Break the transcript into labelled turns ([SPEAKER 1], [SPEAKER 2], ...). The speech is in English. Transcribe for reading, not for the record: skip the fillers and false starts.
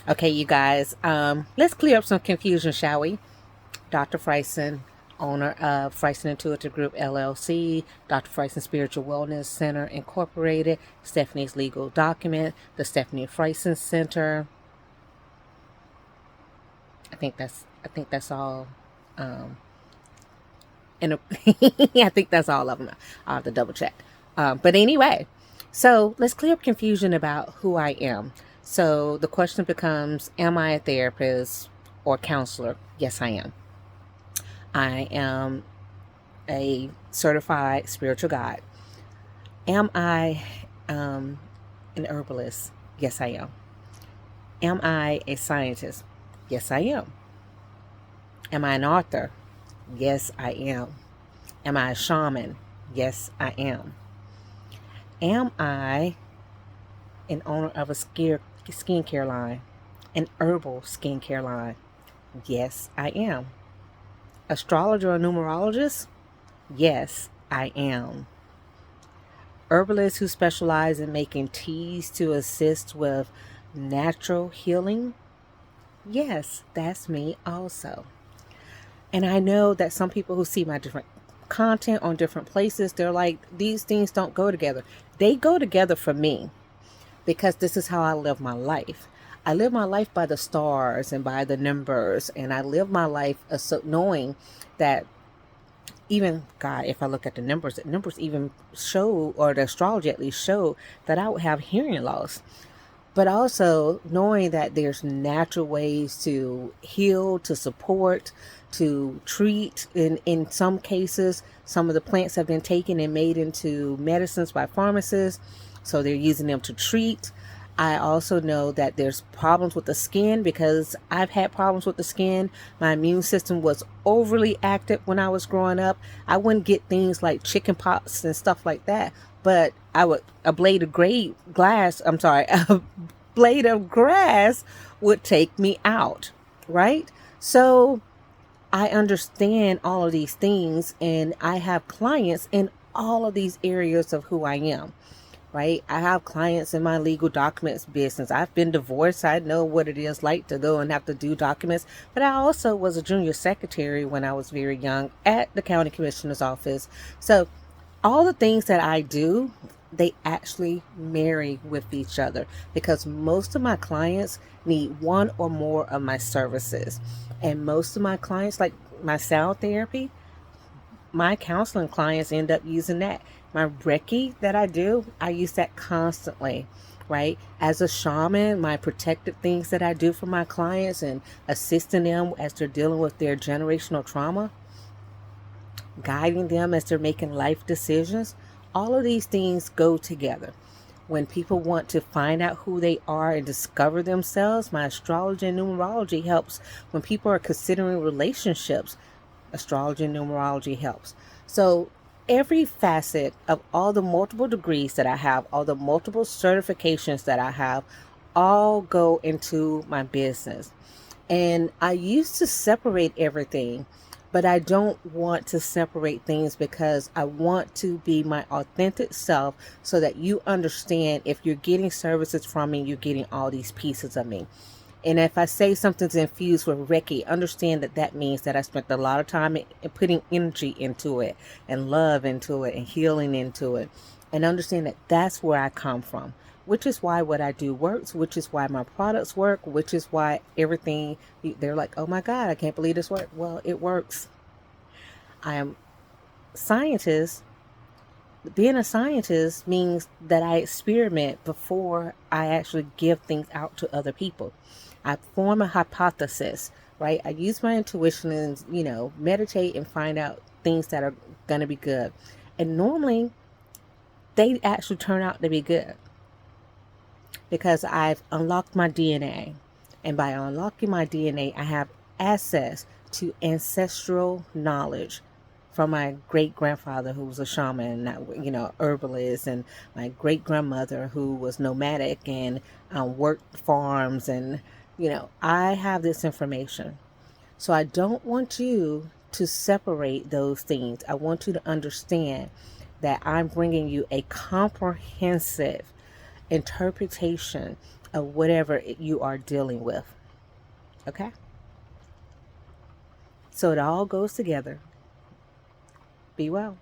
[SPEAKER 1] Okay, you guys, let's clear up some confusion, shall we? Dr. Freisen, owner of Freisen Intuitive Group LLC, Dr. Freisen Spiritual Wellness Center Incorporated, Stephanie's Legal Document, the Stephanie Freisen Center. I think that's all. Um, and I think that's all of them. I'll have to double check. But anyway, so let's clear up confusion about who I am. So the question becomes, am I a therapist or counselor? Yes, I am. I am a certified spiritual guide. Am I an herbalist? Yes, I am. Am I a scientist? Yes, I am. Am I an author? Yes, I am. Am I a shaman? Yes, I am. Am I an owner of a skincare line? An herbal skincare line? Yes, I am. Astrologer or numerologist? Yes, I am. Herbalists who specialize in making teas to assist with natural healing? Yes, that's me also. And I know that some people who see my different content on different places, they're like, these things don't go together. They go together for me because this is how I live my life. I live my life by the stars and by the numbers, and I live my life knowing that even God, if I look at the numbers even show, or the astrology at least show, that I would have hearing loss. But also knowing that there's natural ways to heal, to support, to treat. In some cases, some of the plants have been taken and made into medicines by pharmacists, so they're using them to treat. I also know that there's problems with the skin because I've had problems with the skin. My immune system was overly active when I was growing up. I wouldn't get things like chicken pox and stuff like that, but a blade of a blade of grass would take me out, right? So I understand all of these things, and I have clients in all of these areas of who I am, right? I have clients in my legal documents business. I've been divorced. I know what it is like to go and have to do documents. But I also was a junior secretary when I was very young at the county commissioner's office. So all the things that I do, they actually marry with each other because most of my clients need one or more of my services. And most of my clients, like my sound therapy, my counseling clients end up using that. My Reiki that I do, I use that constantly, right? As a shaman, my protective things that I do for my clients and assisting them as they're dealing with their generational trauma, guiding them as they're making life decisions, all of these things go together. When people want to find out who they are and discover themselves, my astrology and numerology helps. When people are considering relationships, astrology and numerology helps. So every facet of all the multiple degrees that I have, all the multiple certifications that I have, all go into my business. And I used to separate everything, but I don't want to separate things because I want to be my authentic self so that you understand if you're getting services from me, you're getting all these pieces of me. And if I say something's infused with Reiki, understand that that means that I spent a lot of time in putting energy into it and love into it and healing into it. And understand that that's where I come from, which is why what I do works, which is why my products work, which is why everything, they're like, oh my God, I can't believe this works. Well, it works. I am scientist. Being a scientist means that I experiment before I actually give things out to other people. I form a hypothesis, right? I use my intuition and, meditate and find out things that are going to be good. And normally they actually turn out to be good because I've unlocked my DNA. And by unlocking my DNA, I have access to ancestral knowledge from my great grandfather who was a shaman, herbalist, and my great grandmother who was nomadic and worked farms. And, I have this information. So I don't want you to separate those things. I want you to understand that I'm bringing you a comprehensive interpretation of whatever you are dealing with. Okay? So it all goes together. Be well.